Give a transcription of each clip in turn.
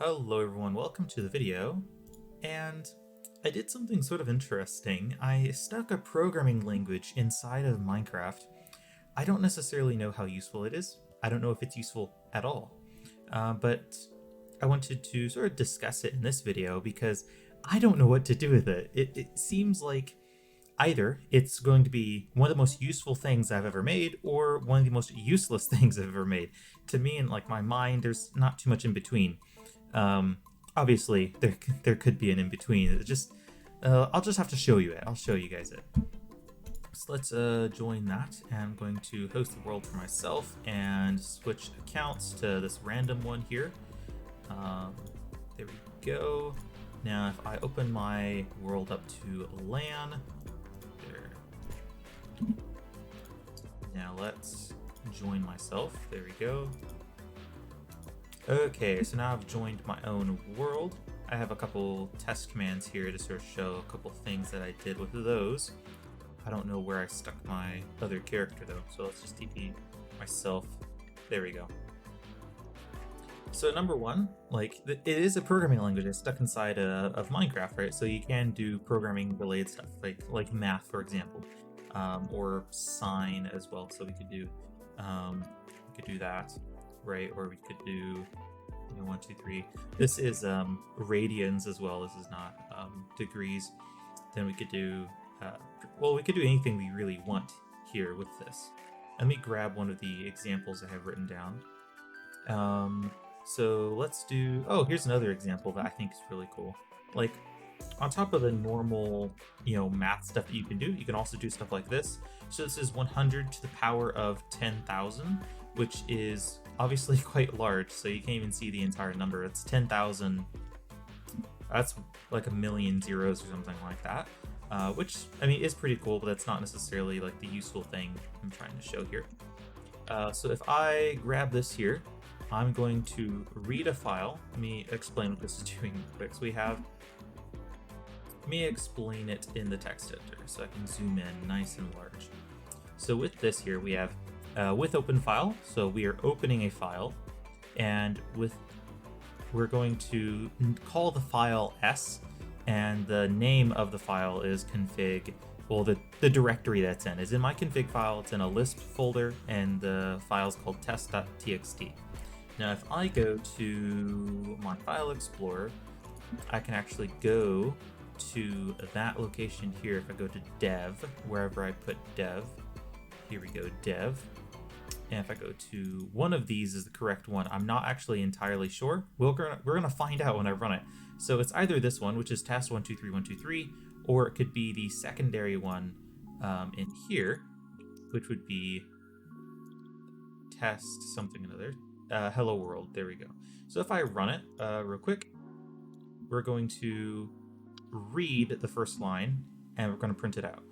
Hello everyone, welcome to the video. And I did something sort of interesting. I stuck a programming language inside of Minecraft. I don't necessarily know how useful it is. I don't know if it's useful at all. But I wanted to sort of discuss it in this video because I don't know what to do with it. It seems like either it's going to be one of the most useful things I've ever made or one of the most useless things I've ever made. To me, in like my mind, there's not too much in between. Um, Obviously, there could be an in between. I'll just have to show you it. I'll show you guys it. So let's join that. And I'm going to host the world for myself and switch accounts to this random one here. There we go. Now, if I open my world up to LAN, there. Now let's join myself. There we go. Okay, so now I've joined my own world. I have a couple test commands here to sort of show a couple things that I did with those. I don't know where I stuck my other character though, so let's just TP myself. There we go. So number one, it is a programming language that's stuck inside of Minecraft, right? So you can do programming related stuff, like math, for example, or sign as well. So we could do that, right? Or we could do 1, 2, 3. This is radians as well. This is not degrees. Then we could do we could do anything we really want here with this. Let me grab one of the examples I have written down. So let's do, here's another example that I think is really cool. Like, on top of the normal, math stuff that you can do, you can also do stuff like this. So this is 100 to the power of 10,000, which is obviously quite large, so you can't even see the entire number. It's 10,000. That's like a million zeros or something like that, which, I mean, is pretty cool, but that's not necessarily like the useful thing I'm trying to show here. So if I grab this here, I'm going to read a file. Let me explain what this is doing quick. So let me explain it in the text editor so I can zoom in nice and large. So with this here, we have with open file. So we are opening a file, and we're going to call the file S, and the name of the file is config. Well, the directory that's in is in my config file. It's in a Lisp folder, and the file is called test.txt. Now, if I go to my file explorer, I can actually go to that location here. If I go to dev, wherever I put dev, here we go, dev. And if I go to one of these is the correct one, I'm not actually entirely sure. We're gonna find out when I run it. So it's either this one, which is test 123 or it could be the secondary one in here, which would be test something another. Hello world. There we go. So if I run it real quick, we're going to read the first line and we're going to print it out.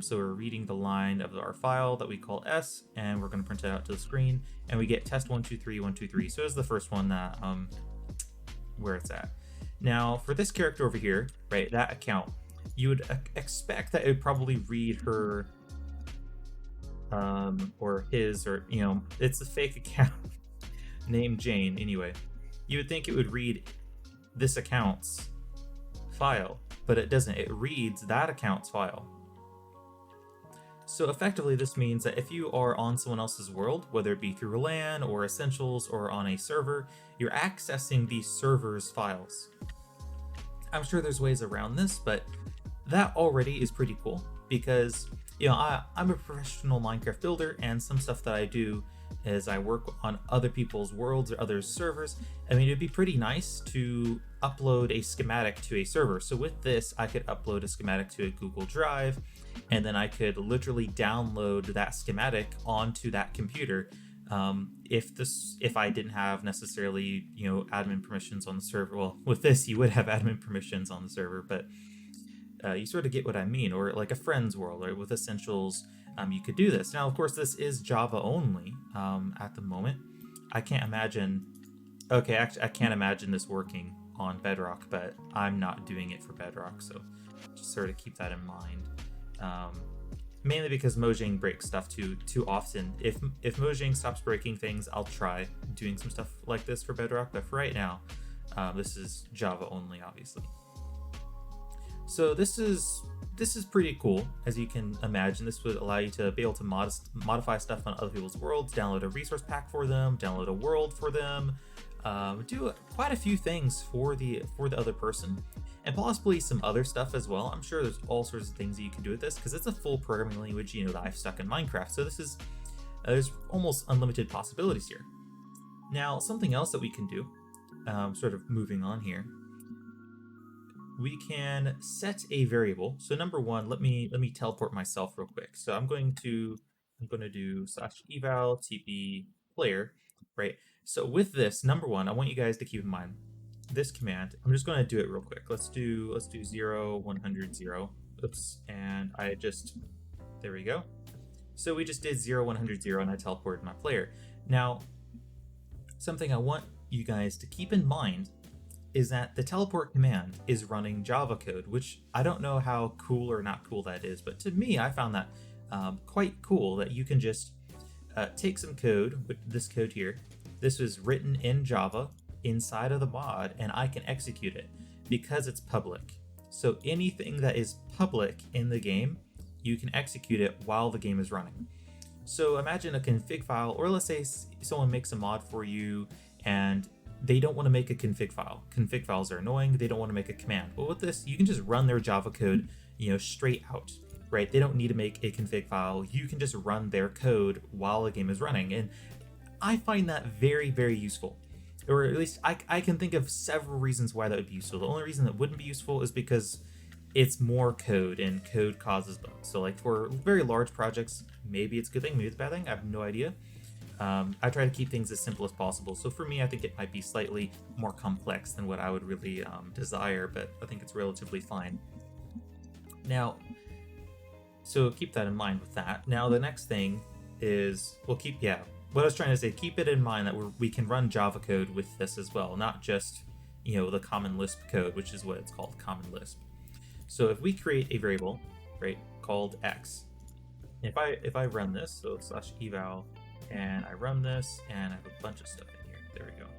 So we're reading the line of our file that we call S, and we're going to print it out to the screen, and we get test 123. So it's the first one that where it's at. Now for this character over here, right, that account, you would expect that it would probably read her or his, or it's a fake account named Jane anyway. You would think it would read this account's file, but it doesn't. It reads that account's file. So effectively, this means that if you are on someone else's world, whether it be through LAN or Essentials or on a server, you're accessing the server's files. I'm sure there's ways around this, but that already is pretty cool because, I'm a professional Minecraft builder, and some stuff that I do is I work on other people's worlds or other servers. I mean, it'd be pretty nice to upload a schematic to a server. So with this, I could upload a schematic to a Google Drive, and then I could literally download that schematic onto that computer. If I didn't have necessarily, admin permissions on the server. Well, with this, you would have admin permissions on the server, but you sort of get what I mean. Or like a friend's world, right? With Essentials, you could do this. Now, of course, this is Java only at the moment. I can't imagine. Okay, actually, I can't imagine this working on Bedrock, but I'm not doing it for Bedrock, so just sort of keep that in mind. Mainly because Mojang breaks stuff too often. If Mojang stops breaking things, I'll try doing some stuff like this for Bedrock, but for right now, This is Java only, obviously. So this is pretty cool. As you can imagine, this would allow you to be able to modify stuff on other people's worlds, download a resource pack for them, download a world for them, do quite a few things for the other person, and possibly some other stuff as well. I'm sure there's all sorts of things that you can do with this because it's a full programming language, you know, that I've stuck in Minecraft. So this is there's almost unlimited possibilities here. Now, something else that we can do, sort of moving on here, we can set a variable. So number one, let me teleport myself real quick. So I'm going to do /eval tp player, right? So with this, number one, I want you guys to keep in mind this command. I'm just going to do it real quick. Let's do 0 100 0. Oops, and I just, there we go. So we just did 0 100 0 and I teleported my player. Now, something I want you guys to keep in mind is that the teleport command is running Java code, which I don't know how cool or not cool that is, but to me, I found that quite cool that you can just take some code, with this code here. This was written in Java inside of the mod, and I can execute it because it's public. So anything that is public in the game, you can execute it while the game is running. So imagine a config file, or let's say someone makes a mod for you and they don't want to make a config file. Config files are annoying. They don't want to make a command. Well, with this, you can just run their Java code, you know, straight out, right? They don't need to make a config file. You can just run their code while the game is running. And I find that very, very useful. Or at least I can think of several reasons why that would be useful. The only reason that wouldn't be useful is because it's more code and code causes bugs. So like for very large projects, maybe it's a good thing, maybe it's a bad thing. I have no idea. I try to keep things as simple as possible. So for me, I think it might be slightly more complex than what I would really desire, but I think it's relatively fine. Now, so keep that in mind with that. Now, the next thing is, what I was trying to say, keep it in mind that we can run Java code with this as well, not just, you know, the common Lisp code, which is what it's called, common Lisp. So if we create a variable, right, called x, if I run this, so /eval, and I run this, and I have a bunch of stuff in here. There we go.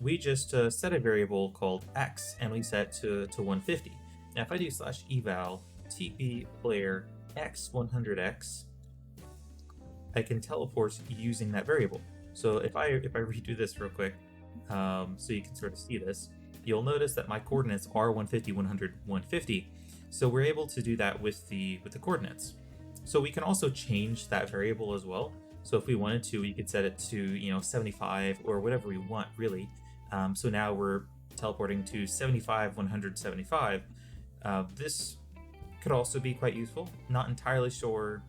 We just set a variable called x, and we set to 150. Now, if I do /eval tp player x100x, I can teleport using that variable. So if I redo this real quick, so you can sort of see this, you'll notice that my coordinates are 150, 100, 150. So we're able to do that with the coordinates. So we can also change that variable as well. So if we wanted to, we could set it to, you know, 75 or whatever we want, really. So now we're teleporting to 75, 175. This could also be quite useful. Not entirely sure.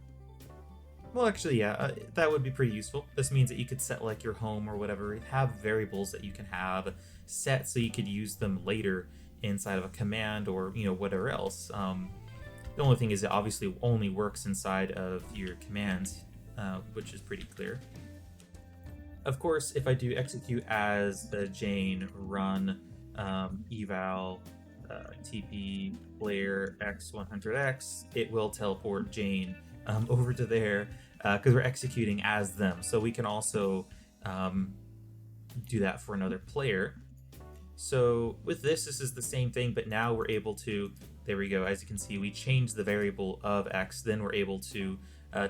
Well, actually, yeah, that would be pretty useful. This means that you could set like your home or whatever, have variables that you can have set so you could use them later inside of a command or, you know, whatever else. The only thing is it obviously only works inside of your commands, which is pretty clear. Of course, if I do execute as Jane run eval tp player x100x, it will teleport Jane over to there because we're executing as them. So we can also do that for another player. So with this is the same thing, but now we're able to, there we go, as you can see, we changed the variable of x, then we're able to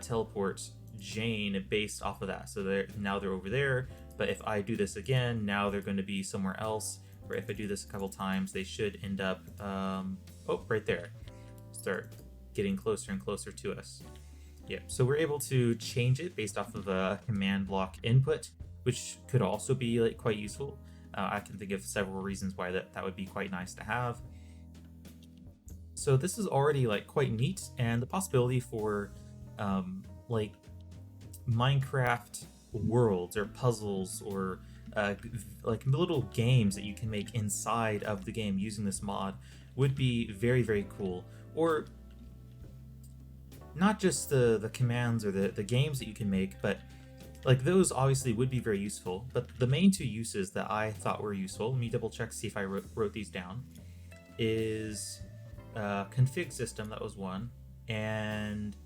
teleport Jane based off of that. So now they're over there, but if I do this again, now they're going to be somewhere else, or if I do this a couple times, they should end up, right there. Start getting closer and closer to us. Yep, so we're able to change it based off of a command block input, which could also be like quite useful. I can think of several reasons why that would be quite nice to have. So this is already like quite neat, and the possibility for like Minecraft worlds or puzzles or like little games that you can make inside of the game using this mod would be very, very cool. Or not just the commands or the games that you can make, but like those obviously would be very useful. But the main two uses that I thought were useful, let me double check to see if I wrote these down, is config system, that was one, and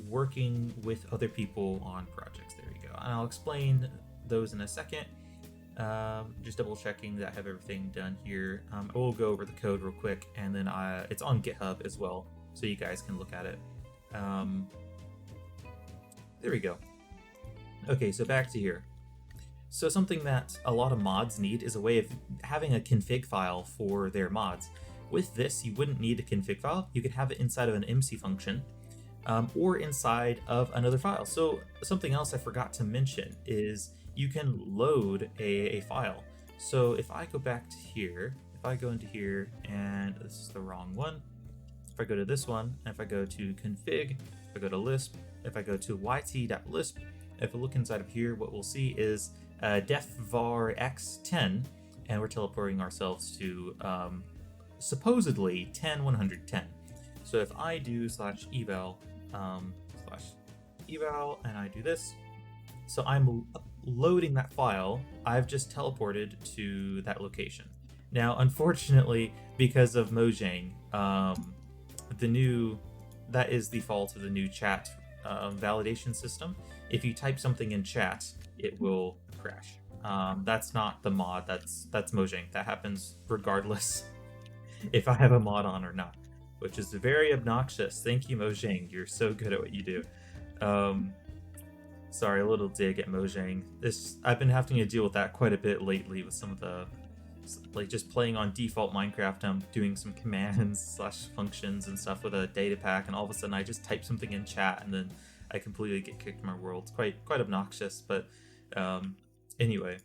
working with other people on projects. There we go. And I'll explain those in a second. Just double checking that I have everything done here. I will go over the code real quick, and then it's on GitHub as well, so you guys can look at it. There we go. Okay, so back to here. So something that a lot of mods need is a way of having a config file for their mods. With this, you wouldn't need a config file. You could have it inside of an MC function, or inside of another file. So something else I forgot to mention is you can load a file. So if I go back to here, if I go into here, and this is the wrong one, if I go to this one, and if I go to config, if I go to Lisp, if I go to yt.lisp, if we look inside of here, what we'll see is def var x10, and we're teleporting ourselves to supposedly 10.110. So if I do /eval and I do this, so I'm loading that file, I've just teleported to that location. Now, unfortunately, because of Mojang, that is the fault of the new chat validation system. If you type something in chat, it will crash. That's not the mod, that's Mojang. That happens regardless if I have a mod on or not, which is very obnoxious. Thank you, Mojang. You're so good at what you do. Sorry, a little dig at Mojang. I've been having to deal with that quite a bit lately with some of the, like, just playing on default Minecraft. I'm doing some commands / functions and stuff with a data pack, and all of a sudden I just type something in chat and then I completely get kicked from my world. It's quite obnoxious, but anyway.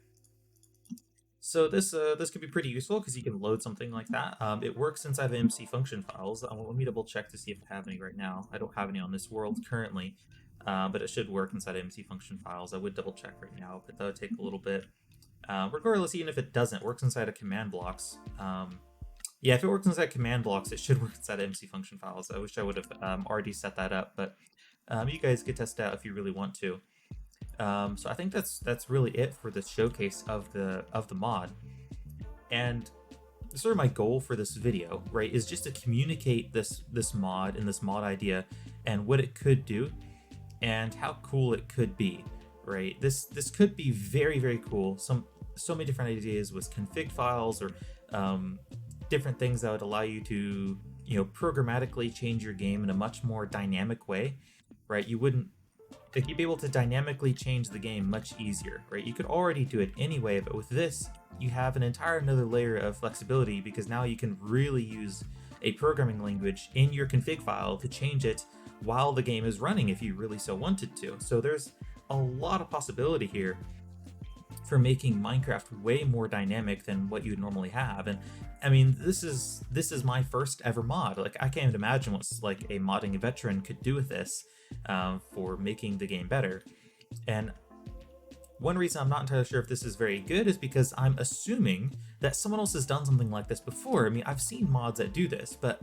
So this could be pretty useful because you can load something like that. It works inside of MC function files. Let me double check to see if I have any right now. I don't have any on this world currently, but it should work inside MC function files. I would double check right now, but that would take a little bit. Regardless, even if it doesn't, it works inside of command blocks. Yeah, if it works inside command blocks, it should work inside of MC function files. I wish I would have already set that up, but you guys could test it out if you really want to. So I think that's really it for the showcase of the mod. And sort of my goal for this video, right, is just to communicate this mod and this mod idea and what it could do and how cool it could be, right? This could be very, very cool. So many different ideas with config files or different things that would allow you to, programmatically change your game in a much more dynamic way, right? You'd be able to dynamically change the game much easier, right? You could already do it anyway, but with this, you have an entire another layer of flexibility because now you can really use a programming language in your config file to change it while the game is running if you really so wanted to. So there's a lot of possibility here for making Minecraft way more dynamic than what you'd normally have. And I mean, this is my first ever mod. Like, I can't even imagine what like a modding veteran could do with this for making the game better. And one reason I'm not entirely sure if this is very good is because I'm assuming that someone else has done something like this before. I mean, I've seen mods that do this, but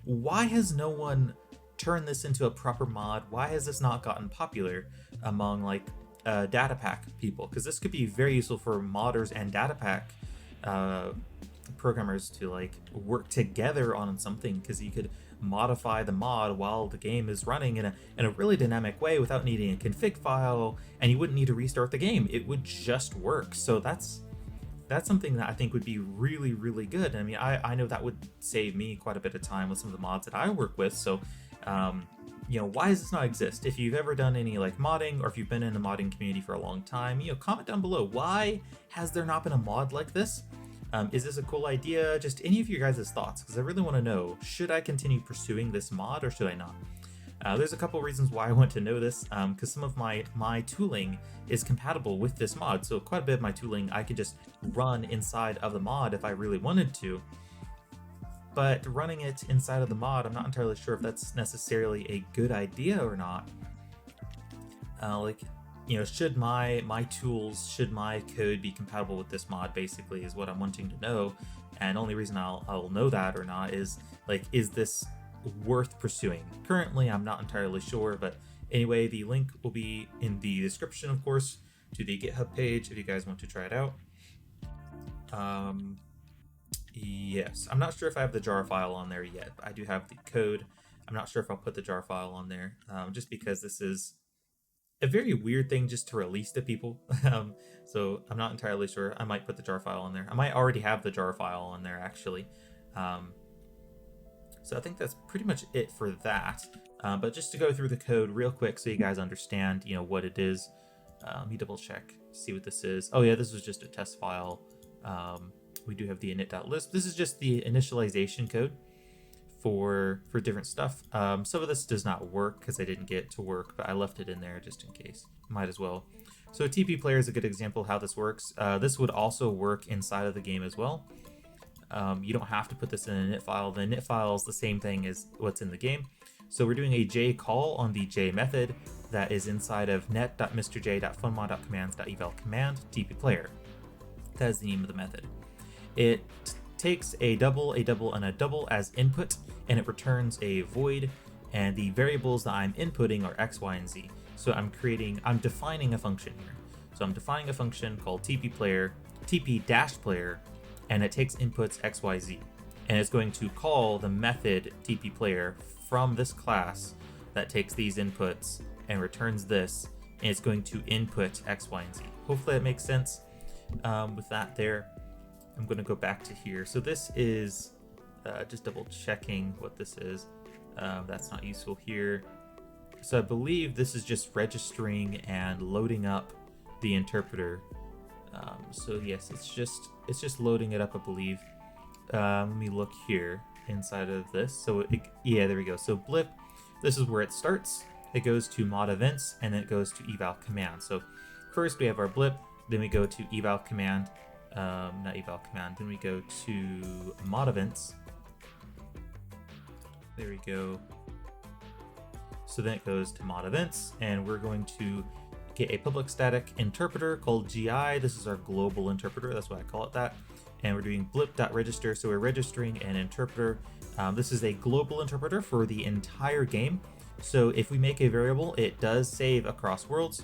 why has no one turned this into a proper mod? Why has this not gotten popular among like data pack people? Because this could be very useful for modders and data pack programmers to like work together on something, because you could modify the mod while the game is running in a really dynamic way without needing a config file, and you wouldn't need to restart the game. It would just work. So that's something that I think would be really, really good. I mean, I know that would save me quite a bit of time with some of the mods that I work with. So why does this not exist? If you've ever done any like modding, or if you've been in the modding community for a long time, comment down below. Why has there not been a mod like this? Is this a cool idea? Just any of your guys' thoughts, because I really want to know, should I continue pursuing this mod or should I not? There's a couple reasons why I want to know this, because some of my tooling is compatible with this mod. So quite a bit of my tooling I could just run inside of the mod if I really wanted to. But running it inside of the mod, I'm not entirely sure if that's necessarily a good idea or not. Should my tools, should my code be compatible with this mod, basically, is what I'm wanting to know. And the only reason I'll know that or not is, like, is this worth pursuing? Currently, I'm not entirely sure, but anyway, the link will be in the description, of course, to the GitHub page if you guys want to try it out. Yes, I'm not sure if I have the jar file on there yet, but I do have the code. I'm not sure if I'll put the jar file on there, just because this is a very weird thing just to release to people. So I'm not entirely sure. I might put the jar file in there. I might already have the jar file on there actually. Um, so I think that's pretty much it for that. But just to go through the code real quick so you guys understand, what it is. Let me double check, see what this is. Oh yeah, this was just a test file. We do have the init.lisp. This is just the initialization code for different stuff. Some of this does not work because I didn't get it to work, but I left it in there just in case. Might as well. So TP player is a good example of how this works. This would also work inside of the game as well. You don't have to put this in a init file. The init file is the same thing as what's in the game. So we're doing a J call on the J method that is inside of net.mrj.funmod.commands.eval command TP player. That is the name of the method. It takes a double, and a double as input, and it returns a void, and the variables that I'm inputting are x, y, and z. So I'm defining a function here. So I'm defining a function called tp-player, tp-player, and it takes inputs x, y, z. And it's going to call the method tp-player from this class that takes these inputs and returns this, and it's going to input x, y, and z. Hopefully that makes sense with that there. I'm going to go back to here. So this is just double checking what this is. That's not useful here. So I believe this is just registering and loading up the interpreter. So yes, it's just loading it up, I believe. Let me look here inside of this. So yeah, there we go. So blip, this is where it starts. It goes to mod events, and then it goes to eval command. So first we have our blip, then we go to eval command. Not eval command, then we go to mod events. There we go. So then it goes to mod events, and we're going to get a public static interpreter called GI. This is our global interpreter, that's why I call it that. And we're doing blip.register, so we're registering an interpreter. This is a global interpreter for the entire game. So if we make a variable, it does save across worlds.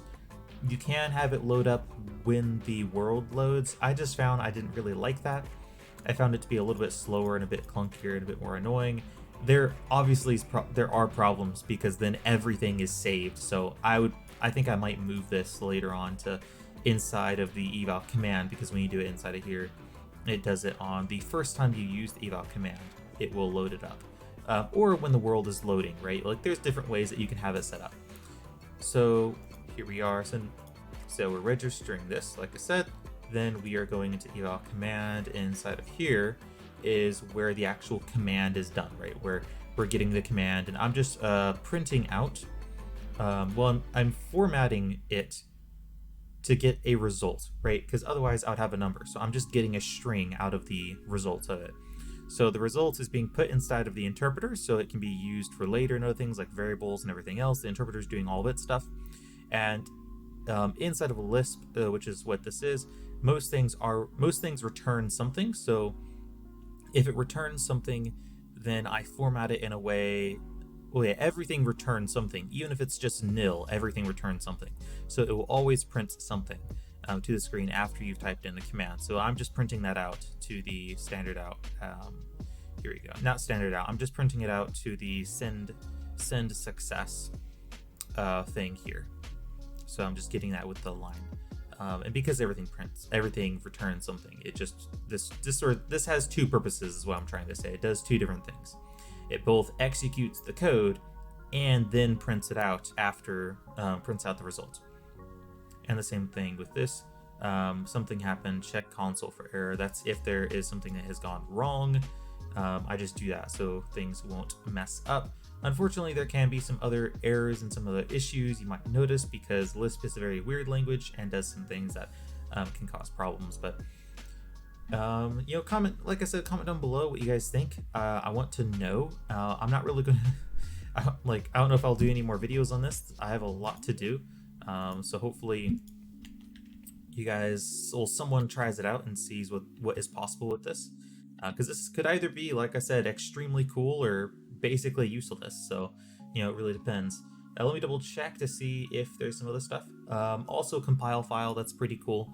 You can have it load up when the world loads. I just found I didn't really like that. I found it to be a little bit slower and a bit clunkier and a bit more annoying. There obviously there are problems because then everything is saved. So I think I might move this later on to inside of the eval command, because when you do it inside of here, it does it on the first time you use the eval command. It will load it up. Or when the world is loading, right? Like there's different ways that you can have it set up. So here we are. So we're registering this, like I said. Then we are going into eval command. Inside of here is where the actual command is done, right? Where we're getting the command, and I'm just printing out. I'm formatting it to get a result, right? Because otherwise I would have a number. So I'm just getting a string out of the results of it. So the result is being put inside of the interpreter, so it can be used for later and other things like variables and everything else. The interpreter is doing all of its stuff. And inside of a Lisp, which is what this is, most things return something. So if it returns something, then I format it in a way. Well, yeah, everything returns something. Even if it's just nil, everything returns something. So it will always print something to the screen after you've typed in the command. So I'm just printing that out to the standard out. Here we go. Not standard out. I'm just printing it out to the send success thing here. So I'm just getting that with the line. And because everything returns something, it just this has two purposes is what I'm trying to say. It does two different things. It both executes the code and then prints it out after prints out the result. And the same thing with this. Something happened, check console for error. That's if there is something that has gone wrong. I just do that so things won't mess up. Unfortunately, there can be some other errors and some other issues you might notice because Lisp is a very weird language and does some things that can cause problems. But comment, like I said, comment down below what you guys think. I want to know. I'm not really gonna I don't know if I'll do any more videos on this. I have a lot to do. So hopefully you guys, or someone tries it out and sees what is possible with this. Because this could either be, like I said, extremely cool or basically useless. So, it really depends. Let me double check to see if there's some other stuff. Also compile file, that's pretty cool.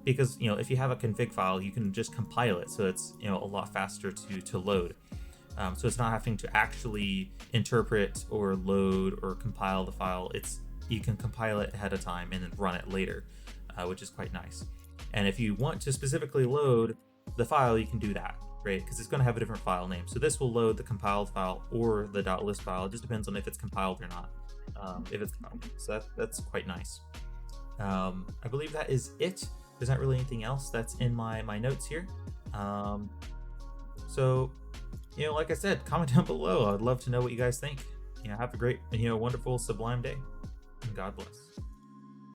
Because, if you have a config file, you can just compile it. So it's, a lot faster to load. So it's not having to actually interpret or load or compile the file. It's you can compile it ahead of time and then run it later, which is quite nice. And if you want to specifically load the file, you can do that, right? Because it's going to have a different file name. So this will load the compiled file or the .list file. It just depends on if it's compiled or not. If it's compiled. So that's quite nice. I believe that is it. There's not really anything else that's in my notes here. So, like I said, comment down below. I'd love to know what you guys think. Have a great, wonderful, sublime day. And God bless.